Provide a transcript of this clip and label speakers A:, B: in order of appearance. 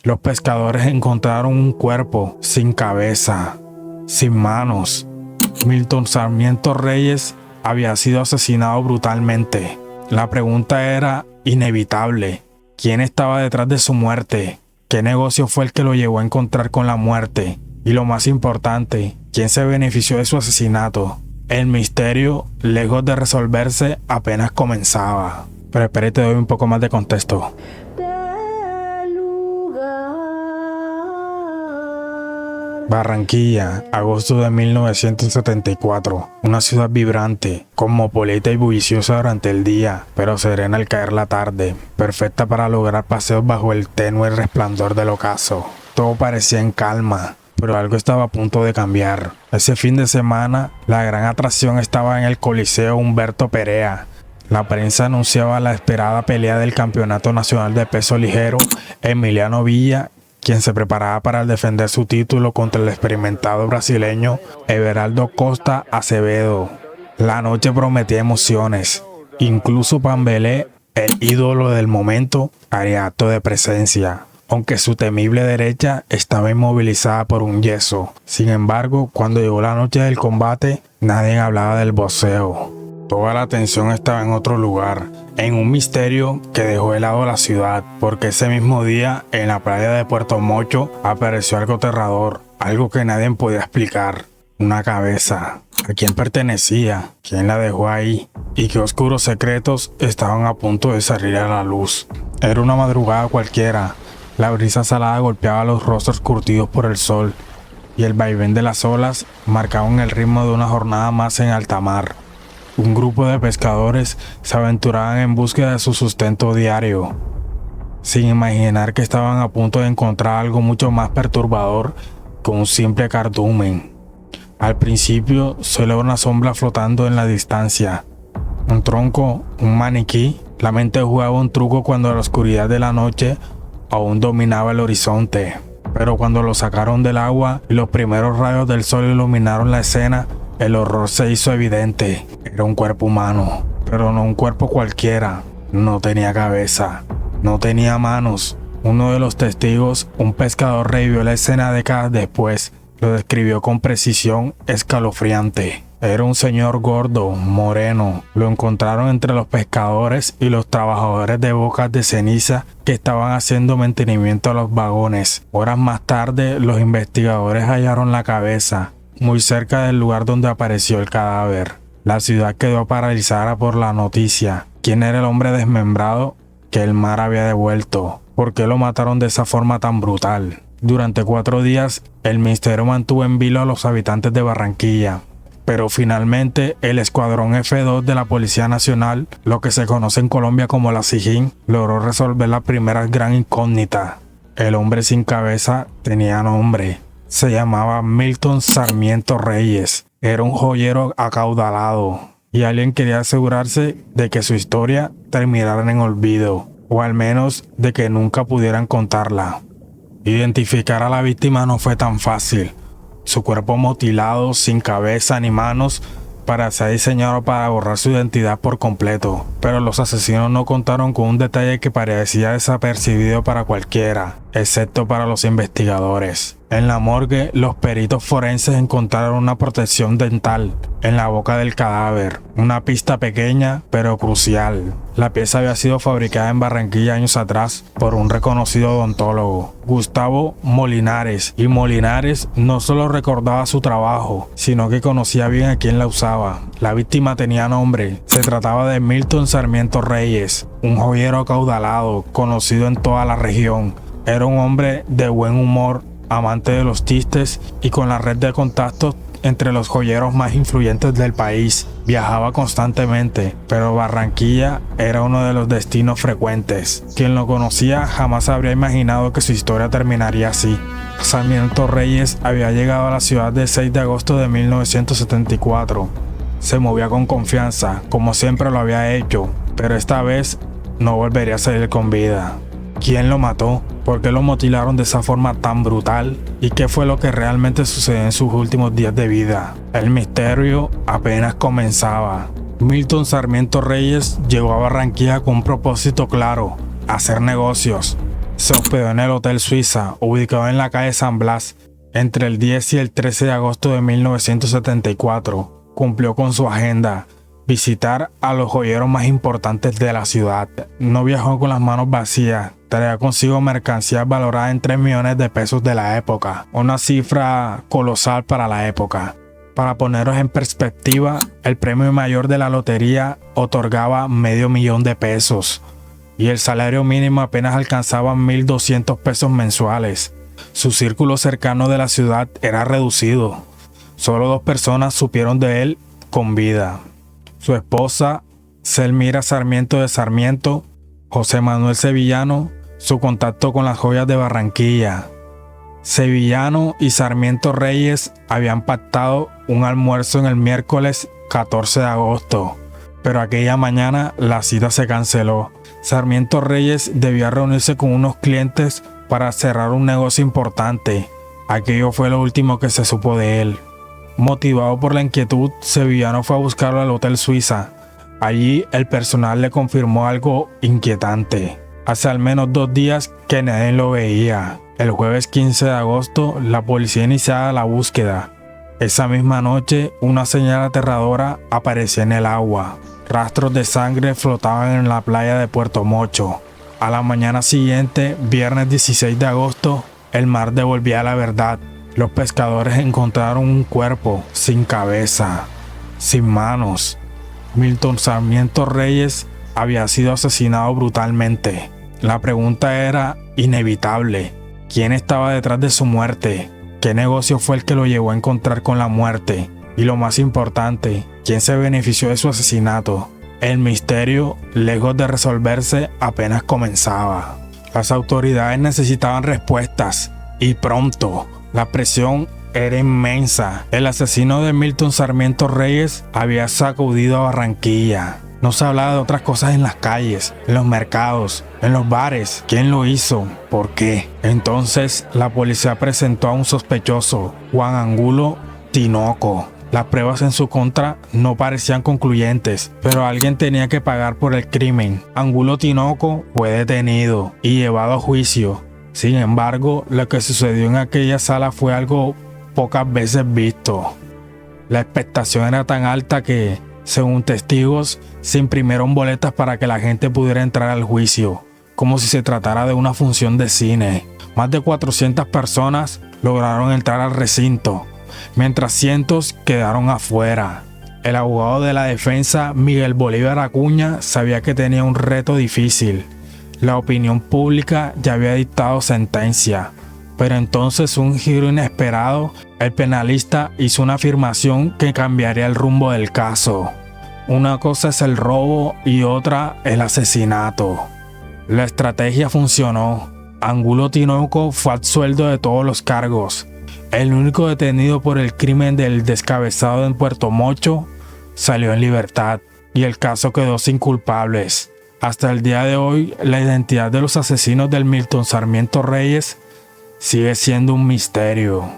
A: Los pescadores encontraron un cuerpo sin cabeza, sin manos. Milton Sarmiento Reyes había sido asesinado brutalmente. La pregunta era inevitable. ¿Quién estaba detrás de su muerte? ¿Qué negocio fue el que lo llevó a encontrar con la muerte? Y lo más importante, ¿quién se benefició de su asesinato? El misterio, lejos de resolverse, apenas comenzaba. Pero espera, te doy un poco más de contexto. Barranquilla, agosto de 1974. Una ciudad vibrante, cosmopolita y bulliciosa durante el día, pero serena al caer la tarde, perfecta para lograr paseos bajo el tenue resplandor del ocaso. Todo parecía en calma, pero algo estaba a punto de cambiar. Ese fin de semana, la gran atracción estaba en el Coliseo Humberto Perea. La prensa anunciaba la esperada pelea del Campeonato Nacional de Peso Ligero, Emiliano Villa, quien se preparaba para defender su título contra el experimentado brasileño Everaldo Costa Acevedo. La noche prometía emociones. Incluso Pambelé, el ídolo del momento, haría acto de presencia, aunque su temible derecha estaba inmovilizada por un yeso. Sin embargo, cuando llegó la noche del combate, nadie hablaba del boxeo. Toda la atención estaba en otro lugar, en un misterio que dejó helado la ciudad, porque ese mismo día, en la playa de Puerto Mocho, apareció algo aterrador, algo que nadie podía explicar. Una cabeza. ¿A quién pertenecía? ¿Quién la dejó ahí? ¿Y qué oscuros secretos estaban a punto de salir a la luz? Era una madrugada cualquiera. La brisa salada golpeaba los rostros curtidos por el sol, y el vaivén de las olas marcaban el ritmo de una jornada más en alta mar. Un grupo de pescadores se aventuraban en búsqueda de su sustento diario, sin imaginar que estaban a punto de encontrar algo mucho más perturbador que un simple cardumen. Al principio solo era una sombra flotando en la distancia, un tronco, un maniquí. La mente jugaba un truco cuando la oscuridad de la noche aún dominaba el horizonte, pero cuando lo sacaron del agua y los primeros rayos del sol iluminaron la escena, el horror se hizo evidente. Era un cuerpo humano, pero no un cuerpo cualquiera. No tenía cabeza, no tenía manos. Uno de los testigos, un pescador, revivió la escena décadas después. Lo describió con precisión escalofriante. Era un señor gordo, moreno. Lo encontraron entre los pescadores y los trabajadores de bocas de ceniza que estaban haciendo mantenimiento a los vagones. Horas más tarde, los investigadores hallaron la cabeza muy cerca del lugar donde apareció el cadáver. La ciudad quedó paralizada por la noticia. ¿Quién era el hombre desmembrado que el mar había devuelto? ¿Por qué lo mataron de esa forma tan brutal? Durante 4 días, el misterio mantuvo en vilo a los habitantes de Barranquilla. Pero finalmente, el Escuadrón F2 de la Policía Nacional, lo que se conoce en Colombia como la SIJIN, logró resolver la primera gran incógnita. El hombre sin cabeza tenía nombre. Se llamaba Milton Sarmiento Reyes. Era un joyero acaudalado y alguien quería asegurarse de que su historia terminara en olvido, o al menos de que nunca pudieran contarla. Identificar a la víctima no fue tan fácil. Su cuerpo mutilado, sin cabeza ni manos, parecía diseñado para borrar su identidad por completo, pero los asesinos no contaron con un detalle que parecía desapercibido para cualquiera, excepto para los investigadores. En la morgue, los peritos forenses encontraron una protección dental en la boca del cadáver, una pista pequeña pero crucial. La pieza había sido fabricada en Barranquilla años atrás por un reconocido odontólogo, Gustavo Molinares, y Molinares no solo recordaba su trabajo, sino que conocía bien a quién la usaba. La víctima tenía nombre. Se trataba de Milton Sarmiento Reyes, un joyero acaudalado, conocido en toda la región. Era un hombre de buen humor, amante de los chistes y con la red de contactos entre los joyeros más influyentes del país. Viajaba constantemente, pero Barranquilla era uno de los destinos frecuentes. Quien lo conocía jamás habría imaginado que su historia terminaría así. Sarmiento Reyes había llegado a la ciudad el 6 de agosto de 1974. Se movía con confianza, como siempre lo había hecho, pero esta vez no volvería a salir con vida. ¿Quién lo mató? ¿Por qué lo mutilaron de esa forma tan brutal? ¿Y qué fue lo que realmente sucedió en sus últimos días de vida? El misterio apenas comenzaba. Milton Sarmiento Reyes llegó a Barranquilla con un propósito claro: hacer negocios. Se hospedó en el Hotel Suiza, ubicado en la calle San Blas, entre el 10 y el 13 de agosto de 1974. Cumplió con su agenda: visitar a los joyeros más importantes de la ciudad. No viajó con las manos vacías, traía consigo mercancías valoradas en 3 millones de pesos de la época, una cifra colosal para la época. Para poneros en perspectiva, el premio mayor de la lotería otorgaba $500,000 de pesos y el salario mínimo apenas alcanzaba 1.200 pesos mensuales. Su círculo cercano de la ciudad era reducido. Solo 2 personas supieron de él con vida: su esposa, Selmira Sarmiento de Sarmiento, José Manuel Sevillano, su contacto con las joyas de Barranquilla. Sevillano y Sarmiento Reyes habían pactado un almuerzo en el miércoles 14 de agosto, pero aquella mañana la cita se canceló. Sarmiento Reyes debía reunirse con unos clientes para cerrar un negocio importante. Aquello fue lo último que se supo de él. Motivado por la inquietud, Sevillano fue a buscarlo al Hotel Suiza. Allí el personal le confirmó algo inquietante. Hace al menos 2 días que nadie lo veía. El jueves 15 de agosto, la policía iniciaba la búsqueda. Esa misma noche, una señal aterradora aparecía en el agua. Rastros de sangre flotaban en la playa de Puerto Mocho. A la mañana siguiente, viernes 16 de agosto, el mar devolvía la verdad. Los pescadores encontraron un cuerpo sin cabeza, sin manos. Milton Sarmiento Reyes había sido asesinado brutalmente. La pregunta era inevitable: ¿quién estaba detrás de su muerte? ¿Qué negocio fue el que lo llevó a encontrar con la muerte? Y lo más importante, ¿quién se benefició de su asesinato? El misterio, lejos de resolverse, apenas comenzaba. Las autoridades necesitaban respuestas, y pronto. La presión era inmensa. El asesino de Milton Sarmiento Reyes había sacudido a Barranquilla. No se hablaba de otras cosas en las calles, en los mercados, en los bares. ¿Quién lo hizo? ¿Por qué? Entonces la policía presentó a un sospechoso, Juan Angulo Tinoco. Las pruebas en su contra no parecían concluyentes, pero alguien tenía que pagar por el crimen. Angulo Tinoco fue detenido y llevado a juicio. Sin embargo, lo que sucedió en aquella sala fue algo pocas veces visto. La expectación era tan alta que, según testigos, se imprimieron boletas para que la gente pudiera entrar al juicio, como si se tratara de una función de cine. Más de 400 personas lograron entrar al recinto, mientras cientos quedaron afuera. El abogado de la defensa, Miguel Bolívar Acuña, sabía que tenía un reto difícil. La opinión pública ya había dictado sentencia, pero entonces un giro inesperado, el penalista hizo una afirmación que cambiaría el rumbo del caso. Una cosa es el robo y otra el asesinato. La estrategia funcionó. Angulo Tinoco fue absuelto de todos los cargos. El único detenido por el crimen del descabezado en Puerto Mocho salió en libertad y el caso quedó sin culpables. Hasta el día de hoy, la identidad de los asesinos del Milton Sarmiento Reyes sigue siendo un misterio.